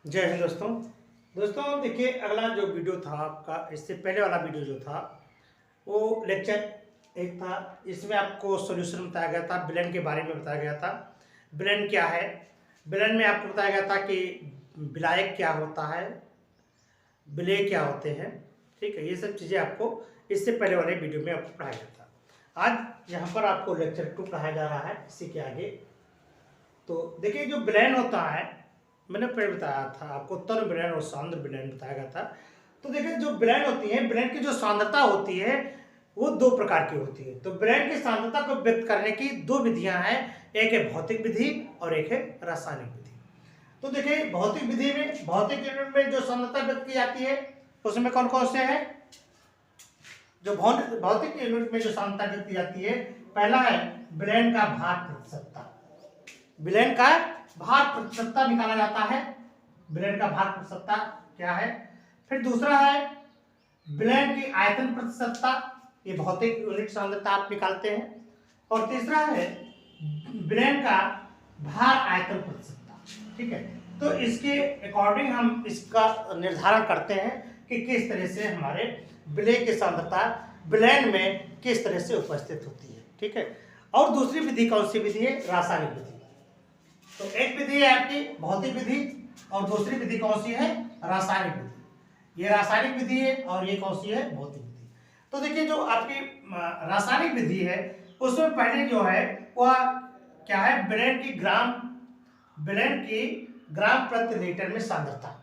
जय हिंद दोस्तों। दोस्तों देखिए, अगला जो वीडियो था आपका, इससे पहले वाला वीडियो जो था वो लेक्चर एक था। इसमें आपको सॉल्यूशन बताया गया था, विलेन के बारे में बताया गया था। विलेन क्या है, विलेन में आपको बताया गया था कि विलायक क्या होता है, विलेय क्या होते हैं। ठीक है, ये सब चीज़ें आपको इससे पहले वाले वीडियो में आपको पढ़ाया गया था। आज यहाँ पर आपको लेक्चर 2 पढ़ाया जा रहा है इसी के आगे। तो देखिए, जो विलेन होता है, मैंने पहले बताया था आपको, तनु विलेन और सांद्र विलेन बताया गया था। तो देखिए, जो विलेन होती है, विलेन की जो सांद्रता होती है वो दो प्रकार की होती है। तो विलेन की सांद्रता को व्यक्त करने की दो विधियां हैं, एक है भौतिक विधि और एक है रासायनिक विधि। तो देखिए, भौतिक यूनिट में जो सांद्रता व्यक्त की जाती है उसमें कौन कौन से हैं। जो भौतिक यूनिट में जो सांद्रता व्यक्त की जाती है, पहला है विलेन का भार प्रतिशतता। विलेन का भार प्रतिशतता निकाला जाता है। विलेन का भार प्रतिशतता क्या है। फिर दूसरा है विलेन की आयतन प्रतिशतता, ये भौतिक यूनिट सांद्रता आप निकालते हैं। और तीसरा है विलेन का भार आयतन प्रतिशतता। ठीक है, तो इसके अकॉर्डिंग हम इसका निर्धारण करते हैं कि किस तरह से हमारे विलेय की सांद्रता विलेन में किस तरह से उपस्थित होती है। ठीक है, और दूसरी विधि कौन सी विधि है, रासायनिक विधि। तो एक विधि है आपकी भौतिक विधि और दूसरी विधि कौन सी है, रासायनिक विधि। ये रासायनिक विधि है और ये कौन सी है, भौतिक विधि। तो देखिए, जो आपकी रासायनिक विधि है उसमें पहले जो है वह क्या है, विलेन की ग्राम प्रति लीटर में सांद्रता।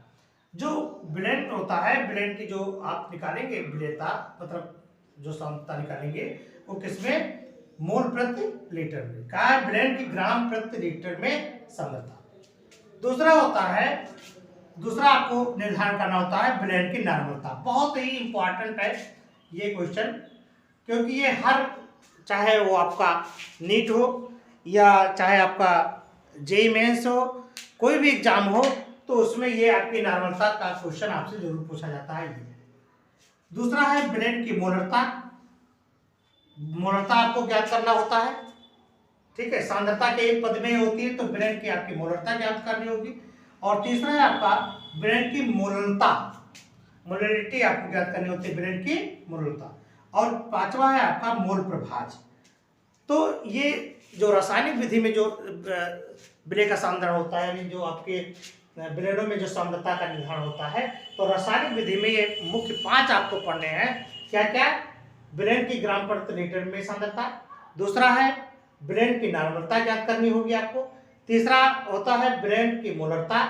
जो विलेन होता है, विलेन की जो आप निकालेंगे विलेयता, मतलब जो सांद्रता निकालेंगे वो किसमें, मोल प्रति लीटर में। कहा है विलेन की ग्राम प्रति लीटर में सांद्रता। दूसरा आपको निर्धारण करना होता है विलेन की नॉर्मलता। बहुत ही इंपॉर्टेंट है ये क्वेश्चन, क्योंकि ये हर, चाहे वो आपका नीट हो या चाहे आपका जेईई मेंस हो, कोई भी एग्जाम हो, तो उसमें ये आपकी नॉर्मलता का क्वेश्चन आपसे जरूर पूछा जाता है। ये दूसरा है विलेन की मोलरता। मोलरता आपको ज्ञात करना होता है। ठीक है, सांद्रता के एक पद में होती है तो विलेन की आपकी मोलरता ज्ञात करनी होगी। और तीसरा है आपका विलेन की मोललता, मोलरिटी आपको ज्ञात करनी होती है, विलेन की मोललता। और पांचवा है आपका मोल प्रभाज। तो ये जो रासायनिक विधि में जो विलेय का सांद्रण होता है, यानी जो आपके विलेनों में जो सांद्रता का निर्धारण होता है, तो रासायनिक विधि में ये मुख्य 5 आपको पढ़ने हैं। क्या क्या, विलेन की ग्राम प्रति लीटर में सांद्रता, दूसरा है विलेन की नॉर्मलता ज्ञात करनी होगी आपको, तीसरा होता है विलेन की मोलरता,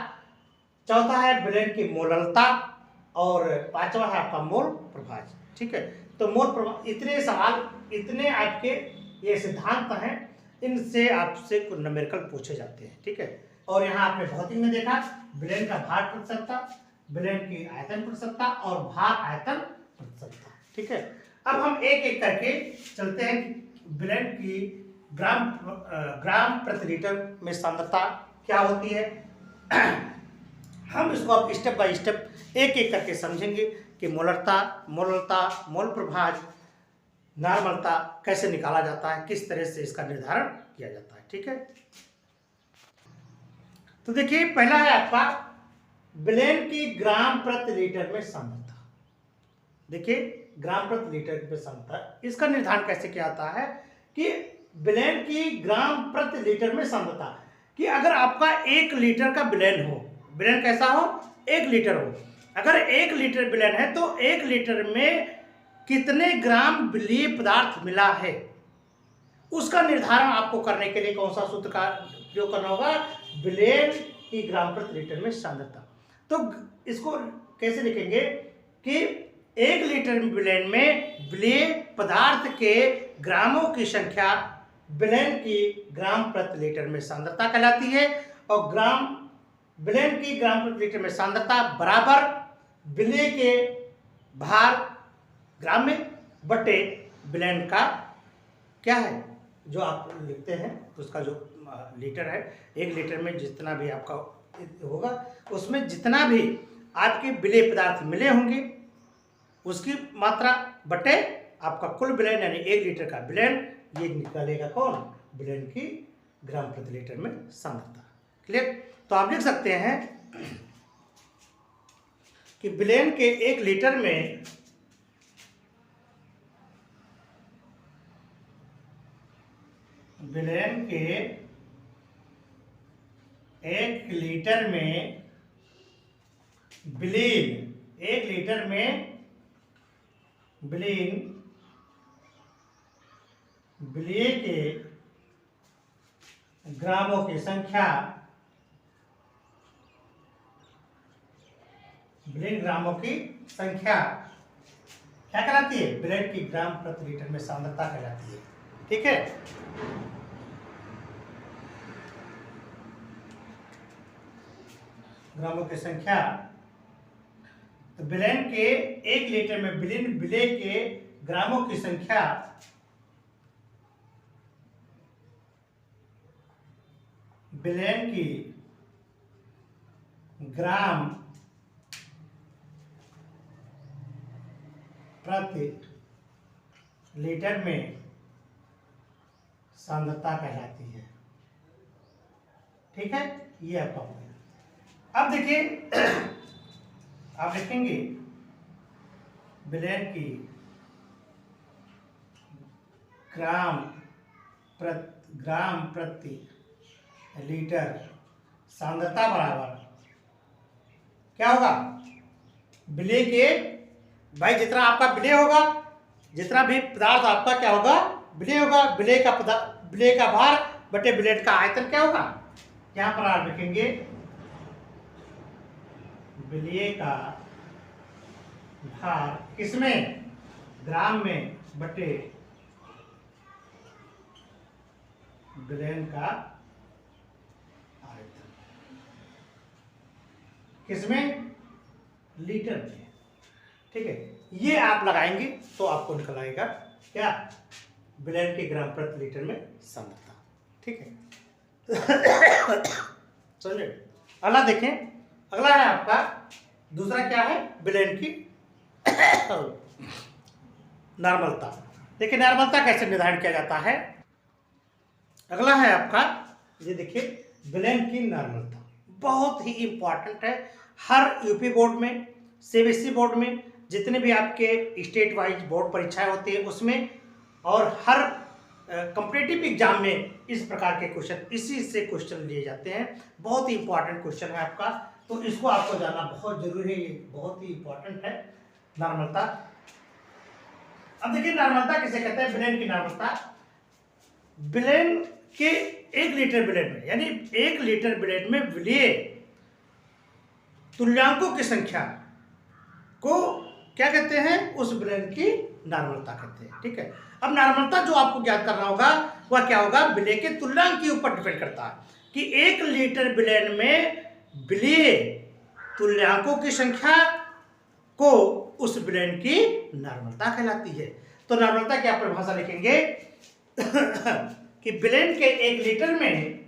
चौथा है विलेन की मोललता, और पांचवा है आपका मोल प्रभाज। ठीक है, तो मोल प्रभाज, इतने सवाल, इतने आपके ये सिद्धांत हैं, इनसे आपसे कुछ न्यूमेरिकल पूछे जाते हैं। ठीक है, और यहाँ आपने भौतिक में देखा विलेन का भार प्रतिशतता, विलेन की आयतन प्रतिशतता और भार आयतन प्रतिशतता। ठीक है, अब हम एक एक करके चलते हैं कि विलेन की ग्राम प्रति लीटर में सांद्रता क्या होती है। हम इसको अब स्टेप बाय स्टेप एक एक करके समझेंगे कि मोलरता, मोललता, मोल प्रभाज, नॉर्मलता कैसे निकाला जाता है, किस तरह से इसका निर्धारण किया जाता है। ठीक है, तो देखिए, पहला है आपका विलेन की ग्राम प्रति लीटर में सांद्रता। देखिए, ग्राम प्रति लीटर में सांद्रता, इसका निर्धारण कैसे किया जाता है कि विलेन की ग्राम प्रति लीटर में सांद्रता, कि अगर आपका 1 लीटर का विलेन हो, विलेन कैसा हो, 1 लीटर हो, अगर 1 लीटर विलेन है तो 1 लीटर में कितने ग्राम विलेय पदार्थ मिला है, उसका निर्धारण आपको करने के लिए कौन सा सूत्र का प्रयोग करना होगा, विलेन की ग्राम प्रति लीटर में सांद्रता। तो इसको कैसे लिखेंगे कि 1 लीटर विलेन में विलेय पदार्थ के ग्रामों की संख्या विलेन की ग्राम प्रति लीटर में सांद्रता कहलाती है। और विलेन की ग्राम प्रति लीटर में सांद्रता बराबर विलेय के भार ग्राम में बटे विलेन का क्या है, जो आप लिखते हैं उसका जो लीटर है, 1 लीटर में जितना भी आपका होगा उसमें जितना भी आपके विलेय पदार्थ मिले होंगे उसकी मात्रा बटे आपका कुल विलेन, यानी 1 लीटर का विलेन, ये निकालेगा कौन, विलेन की ग्राम प्रति लीटर में सांद्रता। क्लियर, तो आप लिख सकते हैं कि विलेन के 1 लीटर में विलेन के 1 लीटर में विलीन 1 लीटर में विलीन विलेय के ग्रामों की संख्या विलेन ग्रामों की संख्या क्या कहलाती है? विलेन की ग्राम प्रति लीटर में सांद्रता कहलाती है। ठीक है, ग्रामों की संख्या। तो विलेन के 1 लीटर में विलेन विलेय के ग्रामों की संख्या विलेन की ग्राम प्रति लीटर में सांद्रता कहलाती है। ठीक है, ये आपका हो गया। अब देखिए आप लिखेंगे विलेन की ग्राम प्रति लीटर सांद्रता बराबर क्या होगा? विलेय के, भाई जितना आपका विलेय होगा, जितना भी पदार्थ आपका क्या होगा? विलेय होगा। विलेय का भार बटे विलेन का आयतन क्या होगा? यहां पर आप लिखेंगे विलेय का भार किसमें? ग्राम में बटे विलेन का आयतन। किसमें? लीटर में। ठीक है, ये आप लगाएंगे तो आपको निकल आएगा क्या? विलेन के ग्राम प्रति लीटर में सांद्रता। ठीक है, समझे? अगला देखें, अगला है आपका दूसरा क्या है? विलेन की नॉर्मलता। देखिए नॉर्मलता कैसे निर्धारण किया जाता है। अगला है आपका, ये देखिए विलेन की नॉर्मलता बहुत ही इंपॉर्टेंट है। हर यूपी बोर्ड में, सीबीएसई बोर्ड में, जितने भी आपके स्टेट वाइज बोर्ड परीक्षाएं होती है उसमें, और हर कॉम्पिटिटिव एग्जाम में इस प्रकार के क्वेश्चन, इसी से क्वेश्चन लिए जाते हैं। बहुत ही इंपॉर्टेंट क्वेश्चन है आपका, तो इसको आपको जानना बहुत जरूरी है। ये बहुत ही इंपॉर्टेंट है नॉर्मलता। अब देखिए नॉर्मलता किसे कहते हैं? विलेन की नॉर्मलता। विलेन के 1 लीटर विलेन में, यानी 1 लीटर विलेन में विलेय तुल्यांकों की संख्या को क्या कहते हैं? उस विलेन की नॉर्मलता कहते हैं। ठीक है, अब नॉर्मलता जो आपको ज्ञात करना होगा वह क्या होगा? विलेय के तुल्यांक के ऊपर डिपेंड करता है कि 1 लीटर विलेन में विलेय तुल्यांकों की संख्या को उस विलेन की नॉर्मलता कहलाती है। तो नॉर्मलता की आप परिभाषा लिखेंगे कि विलेन के 1 लीटर में,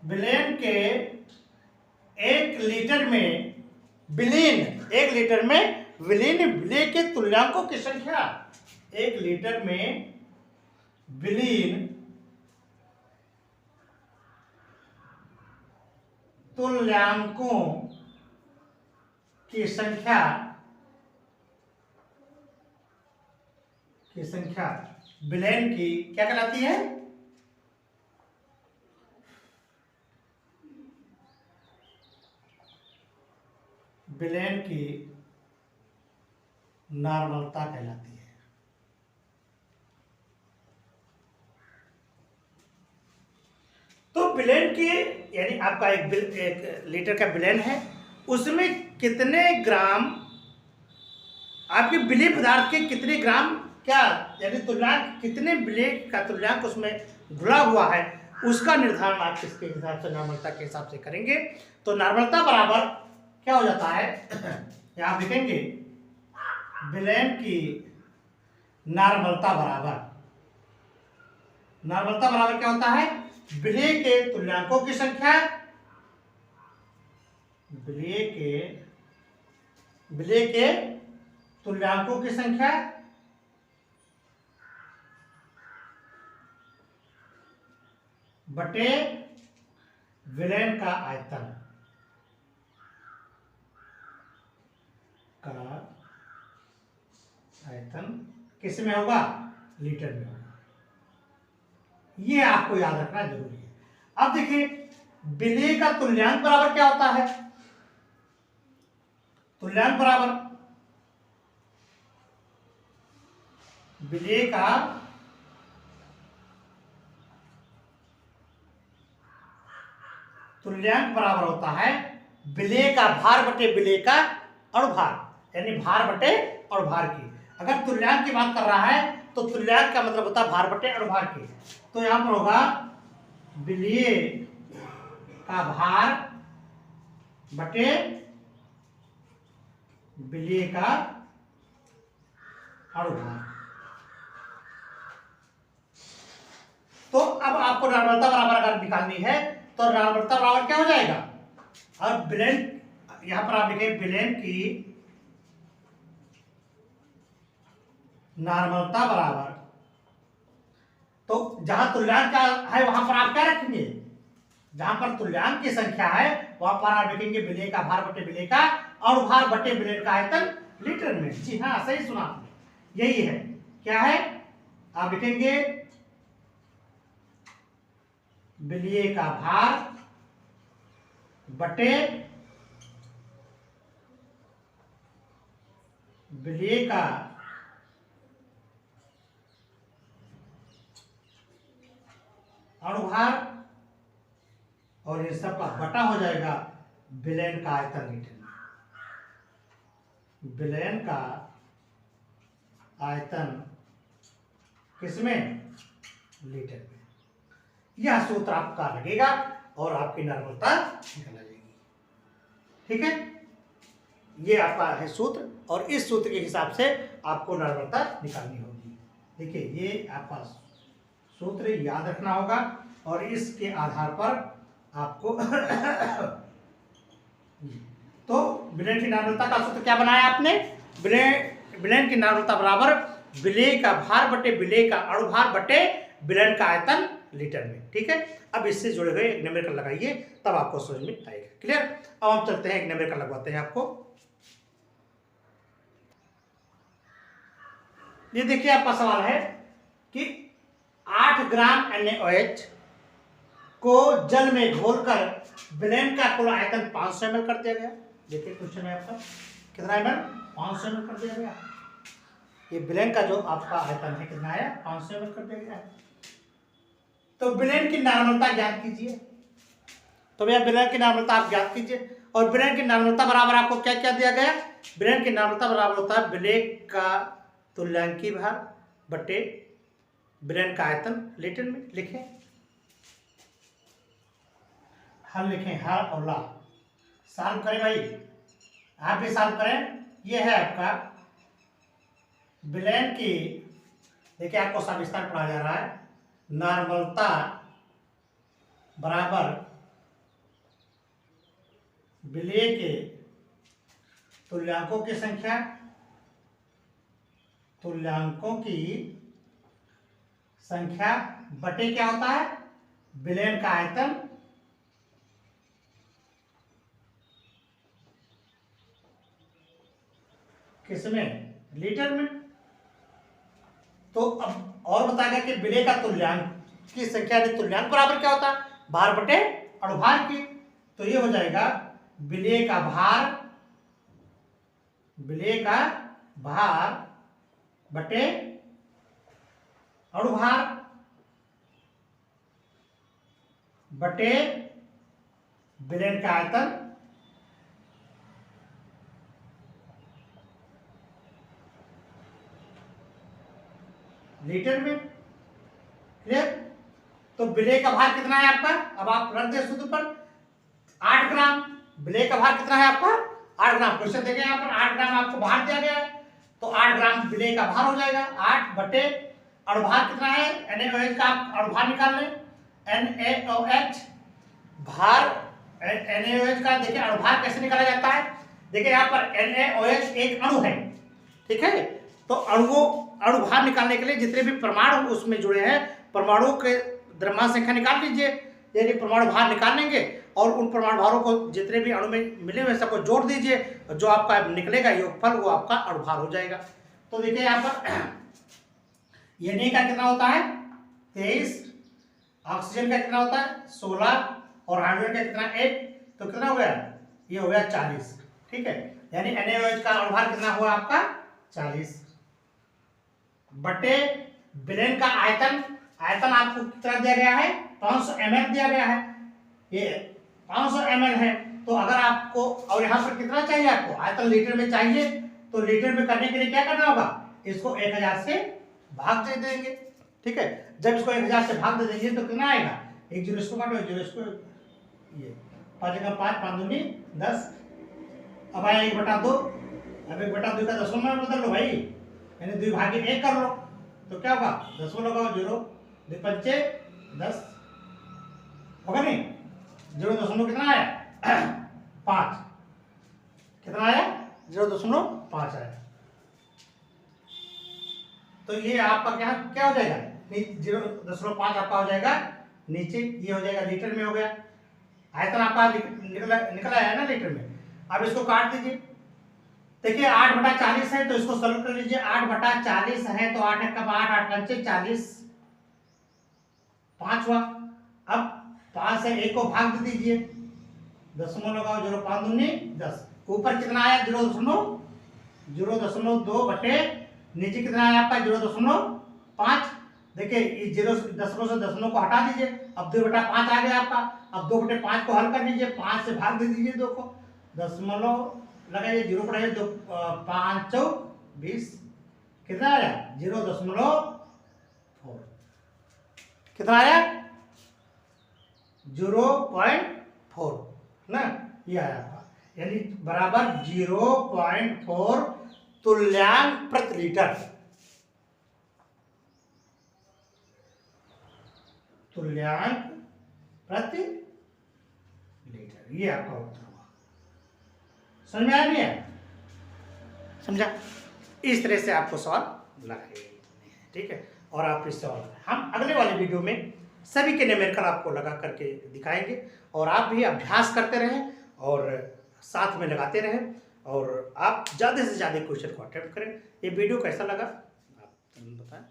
विलेन के 1 लीटर में विलीन, 1 लीटर में विलीन विलेय के तुल्यांकों की संख्या, 1 लीटर में विलीन तुल्यांकों की संख्या विलेन की क्या कहलाती है? विलेन की नॉर्मलता कहलाती है। तो विलेन की, यानी आपका एक लीटर का विलेन है, उसमें कितने ग्राम आपके विलेय पदार्थ के कितने ग्राम क्या, यानी तुल्यांक कितने विलेय का तुल्यांक उसमें घुला हुआ है, उसका निर्धारण आप किसके हिसाब से, नॉर्मलता के हिसाब से करेंगे। तो नॉर्मलता बराबर क्या हो जाता है? यहां लिखेंगे विलेन की नॉर्मलता बराबर क्या होता है? विलेय के तुल्यांकों की संख्या, विलेय के तुल्यांकों की संख्या बटे विलेन का आयतन। का आयतन किस में होगा? लीटर में होगा। ये आपको याद रखना जरूरी है। अब देखिए विलेय का तुल्यांक बराबर क्या होता है? तुल्यांक बराबर विलेय का तुल्यांक बराबर होता है विलेय का भार बटे विलेय का अणुभार, यानी भार बटे अणुभार की। अगर तुल्यांक की बात कर रहा है तो तुल्यांक का मतलब होता है भार बटे अणुभार की। तो यहां पर होगा विलेय का भार बटे विलेय का अणुभार। तो अब आपको नॉर्मलता बराबर अगर निकालनी है तो नॉर्मलता बराबर क्या हो जाएगा? अब विलेन, यहां पर आप लिखें विलेन की नॉर्मलता बराबर, तो जहां तुल्यांक का है वहां पर आप क्या रखेंगे? जहां पर तुल्यांक की संख्या है वहां पर आप लिखेंगे विलेय का भार बटे विलेय का अणुभार बटे विलेय का आयतन लीटर में। जी हाँ, सही सुना आपने, यही है। क्या है? आप लिखेंगे विलेय का भार बटे विलेय का अणुभार, और ये सब का बटा हो जाएगा विलयन का आयतन लीटर में। विलयन का आयतन किसमें? लीटर में। यह सूत्र आपका लगेगा और आपकी नॉर्मलता निकल आ जाएगी। ठीक है, ये आपका है सूत्र, और इस सूत्र के हिसाब से आपको नॉर्मलता निकालनी होगी। देखिए ये आपका सूत्र याद रखना होगा और इसके आधार पर आपको तो विलयन की नॉर्मलता का सूत्र क्या बनाया आपने? विलयन की नॉर्मलता बराबर विलेय का भार बटे विलेय का अणुभार बटे विलयन का आयतन लीटर में। ठीक है, अब इससे जुड़े हुए एक न्यूमेरिकल लगाइए, तब आपको समझ में आएगा। क्लियर? अब हम चलते हैं, एक न्यूमेरिकल लगवाते हैं आपको। ये देखिए आपका सवाल है कि 8 ग्राम NaOH को जल में घोलकर विलयन का कुल आयतन 500 ml कर दिया गया। देखिए क्वेश्चन है आपका, कितना ml? 500 ml कर दिया गया। ये विलयन का जो आपका आयतन है कितना आया? 500 ml कर दिया गया है। तो विलयन की नॉर्मलता ज्ञात कीजिए। तो भैया विलयन की नॉर्मलता आप ज्ञात कीजिए, और विलयन की नॉर्मलता बराबर आपको क्या क्या दिया गया? विलयन की नॉर्मलता बराबर होता है विलेय का तुल्यांकी भार बटे विलयन का आयतन लीटर में। लिखें, हल लिखें, हल और ला। सॉल्व करें भाई, आप भी सॉल्व करें। ये है आपका विलयन की, देखिए आपको सविस्तार पढ़ा जा रहा है। नॉर्मलता बराबर विलेय के तुल्यांकों की संख्या, तुल्यांकों की संख्या बटे क्या होता है? विलयन का आयतन किसमें? लीटर में। तो अब और बताएगा कि विलेय का तुल्यांक की संख्या, तुल्यांक बराबर क्या होता है? भार बटे अणुभार की। तो ये हो जाएगा विलेय का भार, विलेय का भार बटे अणुभार बटे विलयन का आयतन लीटर में। क्लियर? तो विलेय का भार कितना है आपका? अब आप रख दे सूत्र पर, 8 ग्राम। विलेय का भार कितना है आपका? 8 ग्राम। क्वेश्चन देखें यहाँ पर 8 ग्राम आपको भार दिया गया है, तो 8 ग्राम विलेय का भार हो जाएगा। 8 बटे अणुभार कितना है? NaOH का आप अणुभार निकाल लें। NaOH भार, NaOH का देखिए अणुभार कैसे निकाला जाता है? देखिए यहाँ पर NaOH एक अणु है, ठीक है। तो अणुभार निकालने के लिए जितने भी परमाणु उसमें जुड़े हैं, परमाणु के द्रव्यमान संख्या निकाल लीजिए। यानी परमाणु भार निकाल लेंगे और उन परमाणु भारों को जितने भी अणु में मिले हुए सबको जोड़ दीजिए, जो आपका निकलेगा योगफल वो आपका अणुभार हो जाएगा। तो देखिए यहाँ पर Na का कितना होता है 23, ऑक्सीजन का कितना होता है 16 और हाइड्रोजन का कितना 8, तो कितना हो गया, ये हो गया 40। ठीक है, यानी NaOH का अणुभार कितना हुआ आपका 40 बटे बेलेन का आयतन आपको कितना दिया गया है 500 ml दिया गया है, ये 500 ml है। तो अगर आपको और यहाँ पर कितना चाहिए आपको आयतन लीटर में चाहिए, तो लीटर में करने के लिए क्या करना होगा, इसको 1000 से भाग दे देंगे। ठीक है, जब इसको 1000 से भाग दे देंगे तो कितना आएगा, एक जीरो इसको काटो, एक जीरो इसको, ये 5 का 5 5 दूनी 10, अब आया 1/2, अब 1/2 का दशमलव में बदल लो भाई, यानी 2 भागे 1 कर लो, तो क्या होगा दशमलव लगाओ 0 2 पंचे 10 होगा नहीं, 0 कितना आया 5, कितना आया 0.5 आया। तो ये आपका क्या हो जाएगा 0.5 आपका हो जाएगा नीचे, ये हो जाएगा लीटर में हो गया, आयतन आपका निकला है ना लीटर में। अब इसको काट दीजिए, देखिए 8/40 है तो इसको सॉल्व कर लीजिए, 8/40 है तो 8 कब 8 8 पंचे 40 5 हुआ। अब 5 से 1 को भाग दे दीजिए, दशमलव लगाओ 0 5 दूनी 10, ऊपर कितना आया 0.2 बटे नीचे कितना आया आपका 0.5। देखिए इस 0 दशमलव से दशमलव को हटा दीजिए, अब 2/5 आ गया आपका। अब 2/5 को हल कर लीजिए, 5 से भाग दे दीजिए 2 को, दशमलव लगाइए 0 पढ़ाइए 2 5 20, कितना आया 0.4, कितना आया 0.4 ना, ये आया आपका, यानी बराबर 0.4 तुल्यांक प्रति लीटर, तुल्यांक प्रति लीटर, ये आपका उत्तर हुआ। समझ में आया नहीं है, समझा, इस तरह से आपको सवाल लगाए, ठीक है। और आप इस सवाल हम अगले वाले वीडियो में सभी के न्यूमेरिकल आपको लगा करके दिखाएंगे, और आप भी अभ्यास करते रहें और साथ में लगाते रहें, और आप ज़्यादा से ज़्यादा क्वेश्चन को अटेम्प्ट करें। ये वीडियो कैसा लगा आप बताएं।